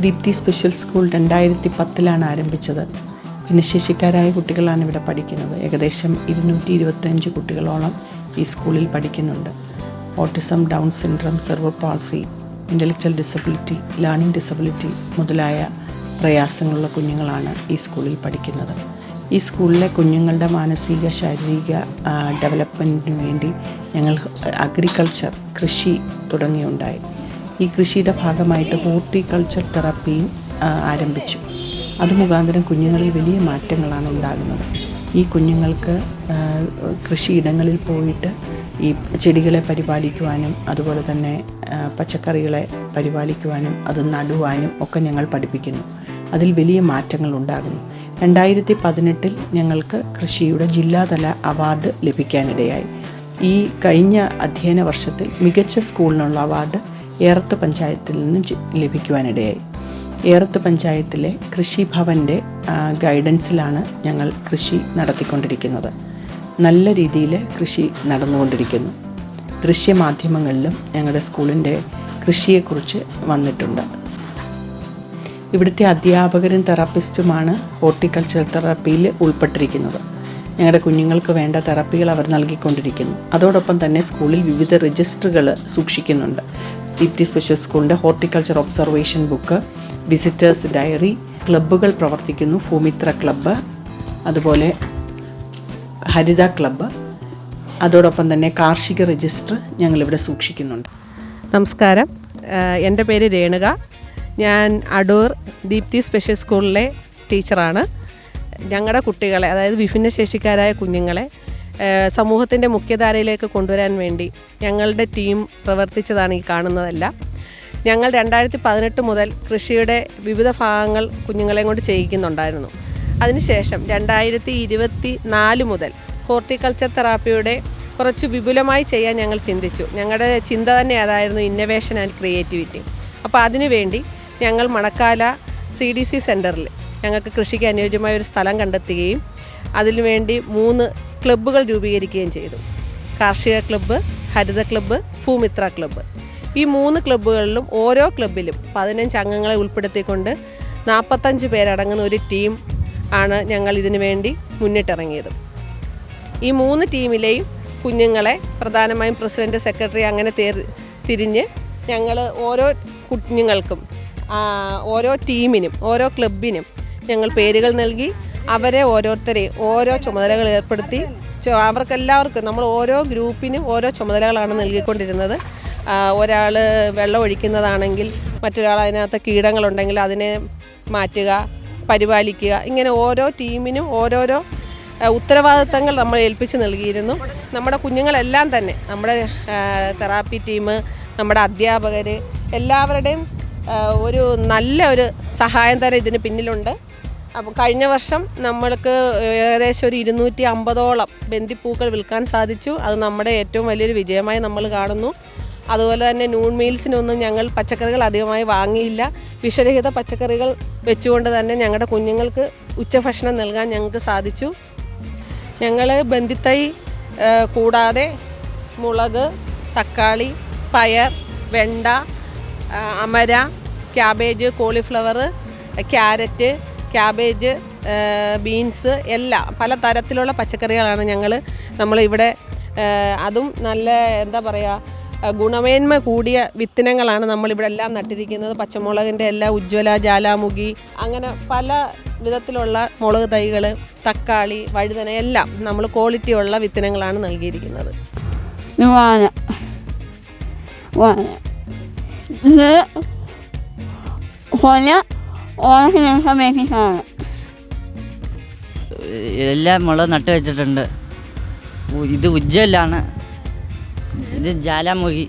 Deepthi special school 2010 ആരംഭിച്ചത്. ഭിന്നശേഷിക്കാരായ കുട്ടികളാണ് ഇവിടെ പഠിക്കുന്നത്. ഏകദേശം 225 കുട്ടികളോളം ഈ സ്കൂളിൽ പഠിക്കുന്നുണ്ട്. Autism, down syndrome, server palsy, intellectual disability, learning disability മുതലായ പ്രയാസങ്ങളുള്ള കുഞ്ഞുങ്ങളാണ് ഈ സ്കൂളിൽ പഠിക്കുന്നത്. ഈ സ്കൂളിലെ കുഞ്ഞുങ്ങളുടെ മാനസിക ശാരീരിക ഡെവലപ്മെൻറ്റിന് വേണ്ടി ഞങ്ങൾ അഗ്രികൾച്ചർ, കൃഷി തുടങ്ങിയുണ്ടായി. ഈ കൃഷിയുടെ ഭാഗമായിട്ട് ഹോർട്ടിക്കൾച്ചർ തെറാപ്പിയും ആരംഭിച്ചു. അത് മുഖാന്തരം കുഞ്ഞുങ്ങളിൽ വലിയ മാറ്റങ്ങളാണ് ഉണ്ടാകുന്നത്. ഈ കുഞ്ഞുങ്ങൾക്ക് കൃഷിയിടങ്ങളിൽ പോയിട്ട് ഈ ചെടികളെ പരിപാലിക്കുവാനും അതുപോലെ തന്നെ പച്ചക്കറികളെ പരിപാലിക്കുവാനും അത് നടുവാനും ഒക്കെ ഞങ്ങൾ പഠിപ്പിക്കുന്നു. അതിൽ വലിയ മാറ്റങ്ങൾ ഉണ്ടാകുന്നു. 2018 ഞങ്ങൾക്ക് കൃഷിയുടെ ജില്ലാതല അവാർഡ് ലഭിക്കാനിടയായി. ഈ കഴിഞ്ഞ അധ്യയന വർഷത്തിൽ മികച്ച സ്കൂളിനുള്ള അവാർഡ് ഏറത്ത് പഞ്ചായത്തിൽ നിന്നും ലഭിക്കുവാനിടയായി. ഏറത്ത് പഞ്ചായത്തിലെ കൃഷിഭവൻ്റെ ഗൈഡൻസിലാണ് ഞങ്ങൾ കൃഷി നടത്തിക്കൊണ്ടിരിക്കുന്നത്. നല്ല രീതിയിൽ കൃഷി നടന്നുകൊണ്ടിരിക്കുന്നു. ദൃശ്യമാധ്യമങ്ങളിലും ഞങ്ങളുടെ സ്കൂളിൻ്റെ കൃഷിയെക്കുറിച്ച് വന്നിട്ടുണ്ട്. ഇവിടുത്തെ അധ്യാപകരും തെറാപ്പിസ്റ്റുമാണ് ഹോർട്ടിക്കൾച്ചർ തെറാപ്പിയിൽ ഉൾപ്പെട്ടിരിക്കുന്നത്. ഞങ്ങളുടെ കുഞ്ഞുങ്ങൾക്ക് വേണ്ട തെറാപ്പികൾ അവർ നൽകിക്കൊണ്ടിരിക്കുന്നു. അതോടൊപ്പം തന്നെ സ്കൂളിൽ വിവിധ രജിസ്റ്ററുകൾ സൂക്ഷിക്കുന്നുണ്ട്. ദീപ്തി സ്പെഷ്യൽ സ്കൂളിൻ്റെ horticulture observation book, visitors diary, ക്ലബ്ബുകൾ പ്രവർത്തിക്കുന്നു. ഭൂമിത്ര ക്ലബ്ബ്, അതുപോലെ ഹരിത ക്ലബ്ബ്, അതോടൊപ്പം തന്നെ കാർഷിക രജിസ്റ്റർ ഞങ്ങളിവിടെ സൂക്ഷിക്കുന്നുണ്ട്. നമസ്കാരം, എൻ്റെ പേര് രേണുക. ഞാൻ അടൂർ ദീപ്തി സ്പെഷ്യൽ സ്കൂളിലെ ടീച്ചറാണ്. ഞങ്ങളുടെ കുട്ടികളെ, അതായത് വിഭിന്നശേഷിക്കാരായ കുഞ്ഞുങ്ങളെ സമൂഹത്തിൻ്റെ മുഖ്യധാരയിലേക്ക് കൊണ്ടുവരാൻ വേണ്ടി ഞങ്ങളുടെ ടീം പ്രവർത്തിച്ചതാണ് ഈ കാണുന്നതെല്ലാം. ഞങ്ങൾ 2018 മുതൽ കൃഷിയുടെ വിവിധ ഭാഗങ്ങൾ കുഞ്ഞുങ്ങളെയും കൊണ്ട് ചെയ്യിക്കുന്നുണ്ടായിരുന്നു. അതിനുശേഷം 2024 മുതൽ ഹോർട്ടിക്കൾച്ചർ തെറാപ്പിയുടെ കുറച്ച് വിപുലമായി ചെയ്യാൻ ഞങ്ങൾ ചിന്തിച്ചു. ഞങ്ങളുടെ ചിന്ത തന്നെ അതായിരുന്നു ഇന്നൊവേഷൻ ആൻഡ് ക്രിയേറ്റിവിറ്റി. അപ്പോൾ അതിനുവേണ്ടി ഞങ്ങൾ മണക്കാല CDC സെൻറ്ററിൽ ഞങ്ങൾക്ക് കൃഷിക്ക് അനുയോജ്യമായ ഒരു സ്ഥലം കണ്ടെത്തുകയും അതിനുവേണ്ടി 3 ക്ലബ്ബുകൾ രൂപീകരിക്കുകയും ചെയ്തു. കാർഷിക ക്ലബ്ബ്, ഹരിത ക്ലബ്ബ്, ഭൂമിത്ര ക്ലബ്ബ്. ഈ 3 ക്ലബ്ബുകളിലും ഓരോ ക്ലബ്ബിലും 15 അംഗങ്ങളെ ഉൾപ്പെടുത്തിക്കൊണ്ട് 45 പേരടങ്ങുന്ന ഒരു ടീം ആണ് ഞങ്ങൾ ഇതിനു വേണ്ടി മുന്നിട്ടിറങ്ങിയത്. ഈ 3 ടീമിലെയും കുഞ്ഞുങ്ങളെ പ്രധാനമായും പ്രസിഡൻറ്റ്, സെക്രട്ടറി അങ്ങനെ തിരിഞ്ഞ് ഞങ്ങൾ ഓരോ കുഞ്ഞുങ്ങൾക്കും, ഓരോ ടീമിനും, ഓരോ ക്ലബിനും ഞങ്ങൾ പേരുകൾ നൽകി അവരെ ഓരോരുത്തരെയും ഓരോ ചുമതലകൾ ഏർപ്പെടുത്തി അവർക്കെല്ലാവർക്കും നമ്മൾ ഓരോ ഗ്രൂപ്പിനും ഓരോ ചുമതലകളാണ് നൽകിക്കൊണ്ടിരുന്നത്. ഒരാൾ വെള്ളം ഒഴിക്കുന്നതാണെങ്കിൽ മറ്റൊരാൾ അതിനകത്ത് കീടങ്ങളുണ്ടെങ്കിൽ അതിനെ മാറ്റുക, പരിപാലിക്കുക, ഇങ്ങനെ ഓരോ ടീമിനും ഓരോരോ ഉത്തരവാദിത്തങ്ങൾ നമ്മൾ ഏൽപ്പിച്ച് നൽകിയിരുന്നു. നമ്മുടെ കുഞ്ഞുങ്ങളെല്ലാം തന്നെ, നമ്മുടെ തെറാപ്പി ടീം, നമ്മുടെ അധ്യാപകർ, എല്ലാവരുടെയും ഒരു നല്ല ഒരു സഹായം തന്നെ ഇതിന് പിന്നിലുണ്ട്. അപ്പം കഴിഞ്ഞ വർഷം നമ്മൾക്ക് ഏകദേശം ഒരു 250ഓളം ബന്ദിപ്പൂക്കൾ വിൽക്കാൻ സാധിച്ചു. അത് നമ്മുടെ ഏറ്റവും വലിയൊരു വിജയമായി നമ്മൾ കാണുന്നു. അതുപോലെ തന്നെ നൂൺ മീൽസിനൊന്നും ഞങ്ങൾ പച്ചക്കറികൾ അധികമായി വാങ്ങിയില്ല. വിഷരഹിത പച്ചക്കറികൾ വെച്ചുകൊണ്ട് തന്നെ ഞങ്ങളുടെ കുഞ്ഞുങ്ങൾക്ക് ഉച്ചഭക്ഷണം നൽകാൻ ഞങ്ങൾക്ക് സാധിച്ചു. ഞങ്ങൾ ബന്ദിത്തൈ കൂടാതെ മുളക്, തക്കാളി, പയർ, വെണ്ട, അമര, cabbage, cauliflower, carrot, cabbage, beans, എല്ലാം പല തരത്തിലുള്ള പച്ചക്കറികളാണ് നമ്മളിവിടെ, അതും നല്ല എന്താ പറയുക, ഗുണമേന്മ കൂടിയ വിത്തിനങ്ങളാണ് നമ്മളിവിടെ എല്ലാം നട്ടിരിക്കുന്നത്. പച്ചമുളകിൻ്റെ എല്ലാം ഉജ്ജ്വല, ജ്വാലാമുഖി, അങ്ങനെ പല വിധത്തിലുള്ള മുളക് തൈകൾ, തക്കാളി, വഴുതന, എല്ലാം നമ്മൾ ക്വാളിറ്റിയുള്ള വിത്തിനങ്ങളാണ് നൽകിയിരിക്കുന്നത്. എല്ലാം മുളക് നട്ട് വെച്ചിട്ടുണ്ട്. ഇത് ഉജ്ജ്വലാണ്, ഇത് ജ്വാലാമുഖി.